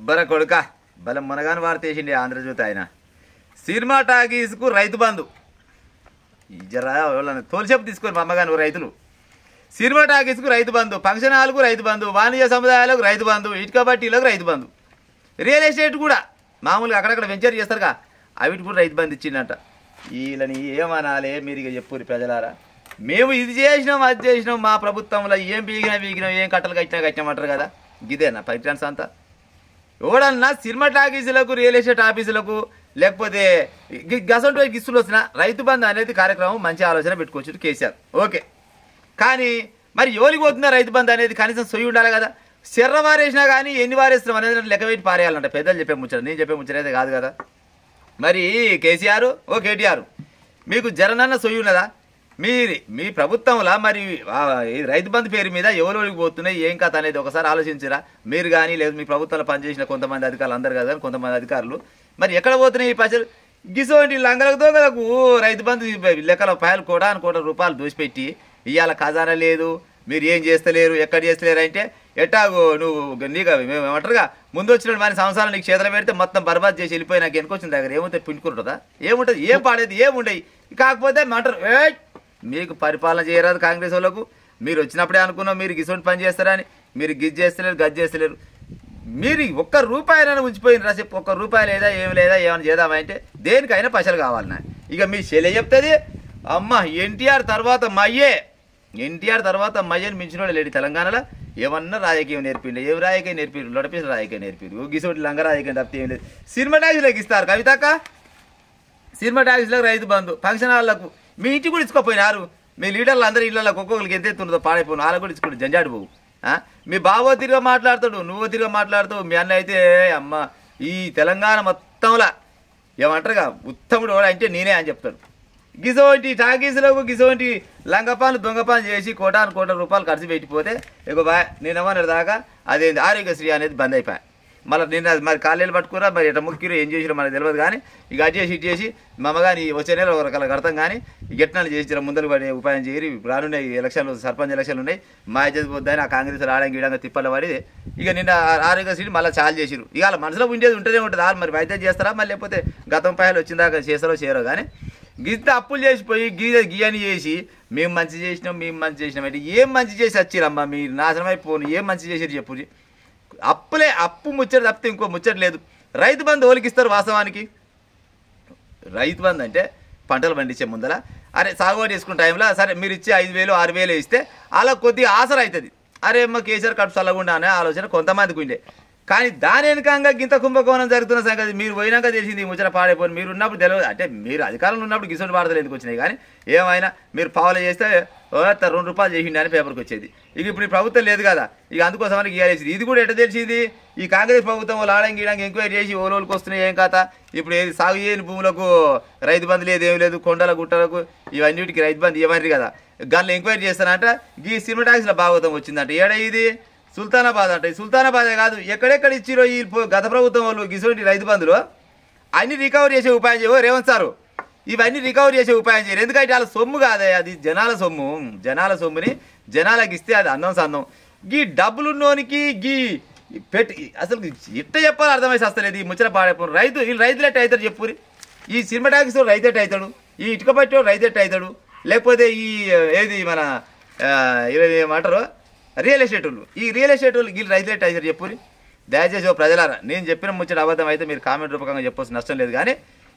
అబ్బర కొడుక బలం మునగాని వార్త వేసిండి ఆంధ్రజ్యోతి ఆయన. సినిమా టాకీస్కు రైతు బంధు జరా తోలిసేపు తీసుకొని మా అమ్మగాని రైతులు. సినిమా టాకీస్కు రైతు బంధు, ఫంక్షన్ హాల్కు రైతు బంధు, వాణిజ్య సముదాయాలకు రైతు బంధు, ఇటుక బట్టీలకు రైతు బంధు, రియల్ ఎస్టేట్ కూడా మామూలుగా అక్కడక్కడ వెంచర్ చేస్తారుగా అవిటి కూడా రైతు బంధు ఇచ్చిందంట. వీళ్ళని ఏమనాలే మీరు ఇక చెప్పురు ప్రజలారా. మేము ఇది చేసినాం అది చేసినాం మా ప్రభుత్వంలో ఏం పీకినాం ఏం కట్టలు కట్టినామంటారు కదా. ఇదేనా పరిటాన్స్ అంతా? ఎవడన్నా సినిమా టాకీసులకు రియల్ ఎస్టేట్ ఆఫీసులకు లేకపోతే గసంటో గిస్తులు వచ్చిన రైతు బంధు అనేది కార్యక్రమం మంచి ఆలోచన పెట్టుకోవచ్చు కేసీఆర్, ఓకే. కానీ మరి ఎవరికి పోతుందా రైతు బంధు అనేది కనీసం సొయ్యి ఉండాలి కదా. శర్ర వారేసినా కానీ ఎన్ని వారేస్తున్నాం అనేది లెక్క పెట్టి పారేయాలంట. పెద్దలు చెప్పే ముచ్చట, నేను చెప్పే ముచ్చట అయితే కాదు కదా. మరి కేసీఆర్ ఓ కేటీఆర్ మీకు జరనన్న సొయ్యి ఉన్నదా? మీ ప్రభుత్వంలో మరి రైతు బంధు పేరు మీద ఎవరికి పోతున్నాయి ఏం కథ అనేది ఒకసారి ఆలోచించరా మీరు కానీ, లేదు మీ ప్రభుత్వంలో పనిచేసిన కొంతమంది అధికారులు, అందరు కదా కొంతమంది అధికారులు మరి ఎక్కడ పోతున్నాయి ఈ పైసలు? గిసోంటి లంగలకు దొంగలకు రైతు బంధు లెక్కల పాయలు కోటాను రూపాయలు దోసిపెట్టి ఇవాళ ఖజానా లేదు, మీరు ఏం చేస్తలేరు ఎక్కడ చేస్తలేరు అంటే ఎట్టాగో నువ్వు నీకు మేము ఏమంటారుగా ముందు వచ్చిన మన సంవత్సరాలు నీకు చేతులు పెడితే మొత్తం బర్బాద్ చేసి వెళ్ళిపోయి నాకు వెనుకొచ్చిన దగ్గర ఏముంటుంది పిండుకుంటుందా? ఏముంటుంది? ఏం పాడేది ఏముండయి. కాకపోతే మంటారు మీకు పరిపాలన చేయరాదు కాంగ్రెస్ వాళ్ళకు. మీరు వచ్చినప్పుడే అనుకున్నాం మీరు గిసోంటి పని చేస్తారని. మీరు గిజ్ చేస్తలేరు గజ్ చేస్తలేరు. మీరు ఒక్క రూపాయలైనా ఉంచిపోయిన రా చెప్పు. ఒక్క రూపాయి లేదా ఏమి లేదా ఏమైనా చేద్దామంటే దేనికైనా పైసలు కావాలన్నా. ఇక మీ చెల్లె చెప్తుంది అమ్మ ఎన్టీఆర్ తర్వాత మయ్యని మించినోడు లేడు తెలంగాణలో. ఏమన్నా రాజకీయం నేర్పిండు, ఏం రాజకీయం నేర్పిరు? లొడపేసి రాజకీయం నేర్పిరు. గిసోటి లంగ రాజకీయం తప్పితే ఏం లేదు. సినిమా ట్యాక్సీలకు ఇస్తారు కవితక్క, సినిమా ట్యాక్సీలకు రైతు బంధు, ఫంక్షన్ హాల్లకు మీ ఇంటికి కూడా ఇచ్చుకోపోయినారు. మీ లీడర్లు అందరూ ఇళ్ళకి ఒక్కొక్కరికి ఎంత ఎత్తుందో పాడైపోయిన వాళ్ళకు కూడా ఇచ్చుకోండి జంజాడు పోవు. మీ బావో తిరిగా మాట్లాడతాడు, నువ్వో తిరిగా మాట్లాడుతావు. మీ అన్న అయితే అమ్మ ఈ తెలంగాణ మొత్తంలో ఏమంటారుగా ఉత్తముడు అంటే నేనే అని చెప్తాడు. గిసోంటి టాకీసులకు గిసోంటి లంగపాలు దొంగపాలు చేసి కోటాను రూపాయలు ఖర్చు పెట్టిపోతే ఇక నేనేమన్నా దాకా అదేంటి ఆరోగ్యశ్రీ అనేది బంద్ అయిపోయాయి. మళ్ళీ నిన్న మరి కాలేళ్ళు పట్టుకురా మరి ఎట్లా ముక్కిరు ఏం చేసినా మనకు తెలియదు. కానీ ఇక అది చేసి ఇటు చేసి మా అమ్మగాని వచ్చే నెల ఒక రకాల కడతాం కానీ ఎట్లా చేసి ముందరకు పడే ఉపాయం చేయరు. రానున్నాయి ఎలక్షన్లు, సర్పంచ్ ఎలక్షన్లు ఉన్నాయి. మా ఇజ్జత్ పోద్దని ఆ కాంగ్రెస్ రావడానికి గీడంగా తిప్పల పడి ఇక నిన్న ఆరోగ్యశ్రీ మళ్ళీ చాలు చేసిరు. ఇక వాళ్ళ మనసులో ఉండేది ఉంటూనే ఉంటుంది. మరి వైద్యం చేస్తారా మరి లేకపోతే గతం పైలు వచ్చిందాక చేస్తారో చేయరో. కానీ గిద్ద అప్పులు చేసిపోయి గీయని చేసి మేము మంచి చేసినాం అంటే ఏం మంచి చేసి వచ్చిరమ్మా మీరు నాశనం అయిపోను. ఏం మంచి చేసారు చెప్పు. అప్పు ముచ్చట తప్పితే ఇంకో ముచ్చట లేదు. రైతు బంధు ఓలికి ఇస్తారు వాస్తవానికి. రైతు బంధు అంటే పంటలు పండించే ముందర అరే సాగుబడి చేసుకున్న టైంలో సరే మీరు ఇచ్చే 5,000 6,000 ఇస్తే అలా కొద్దిగా ఆసర అవుతుంది. అరే అమ్మ కేసీఆర్ కడుపు చల్లకుండా అనే ఆలోచన కొంతమందికి ఉండే. కానీ దాని వెనకంగా గింత కుంభకోణం జరుగుతున్న సంగతి మీరు పోయినాక తెలిసింది. ముచ్చట పాడైపోయి మీరు ఉన్నప్పుడు తెలియదు. అంటే మీరు అధికారంలో ఉన్నప్పుడు గిసోటి వార్తలు ఎందుకు వచ్చినాయి. కానీ ఏమైనా మీరు పావులు చేస్తే 2 రూపాయలు చేసిండి అని పేపర్కి వచ్చేది. ఇక ఇప్పుడు ఈ ప్రభుత్వం లేదు కదా, ఇక అందుకోసమని గీయాల్సింది. ఇది కూడా ఎట్లా తెలిసింది? ఈ కాంగ్రెస్ ప్రభుత్వం లాడంగి ఎంక్వైరీ చేసి ఓలోళ్ళకి వస్తున్నాయి ఏం కథ. ఇప్పుడు ఏది సాగు చేయని భూములకు రైతు బంధు లేదు, ఏం లేదు. కొండల గుట్టలకు ఇవన్నిటికి రైతు బంధు ఇవ్వరు కదా. గన్లు ఎంక్వైరీ చేస్తానంట. ఈ సినిమా ట్యాక్స్లో భాగవతం వచ్చిందంట. ఏడా ఇది? సుల్తానాబాద్ అంట. సుల్తానాబాదే కాదు ఎక్కడెక్కడ ఇచ్చిరో ఈ గత ప్రభుత్వం వాళ్ళు గిసోటి రైతు బంధులు అన్ని రికవరీ చేసే ఉపాయం చేయవు రేవంత్ సారు. ఇవన్నీ రికవరీ చేసే ఉపాయం చేయరు. ఎందుకంటే వాళ్ళ సొమ్ము కాదే, అది జనాల సొమ్ము. జనాల సొమ్ముని జనాలకు ఇస్తే అది అందం సందం. గీ డబ్బులున్నోనికి గీ పెట్టి అసలు ఎట్ట చెప్పాలో అర్థమైతే వస్తలేదు. ఈ ముచ్చట పాడైపోను. వీళ్ళు రైతులు ఎట్ట అవుతారు చెప్పురి. ఈ సినిమా ట్యాక్స్ రైతు ఎట్ట అవుతాడు, ఈ ఇటుక పట్టి రైతు ఎట్ట అవుతాడు, లేకపోతే ఈ ఏది మన ఏమంటారు రియల్ ఎస్టేట్ వాళ్ళు, ఈ రియల్ ఎస్టేట్ వాళ్ళు వీళ్ళు రైతులు ఎట్ట అవుతారు చెప్పురి. దయచేసి ఓ ప్రజలారా నేను చెప్పిన ముచ్చట అబద్ధం అయితే మీరు కామెంట్ రూపకంగా చెప్పొచ్చు, నష్టం లేదు. కానీ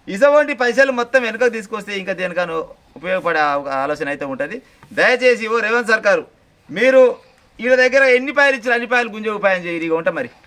ఇటువంటి పైసలు మొత్తం వెనుకకు తీసుకొస్తే ఇంకా దేనికను ఉపయోగపడే ఆలోచన అయితే ఉంటుంది. దయచేసి ఓ రేవంత్ సర్కారు మీరు వీళ్ళ దగ్గర ఎన్ని పాయలు ఇచ్చారు అన్ని పాయలు గుంజే ఉపాయం చేయరు. ఇక ఉంటాం మరి.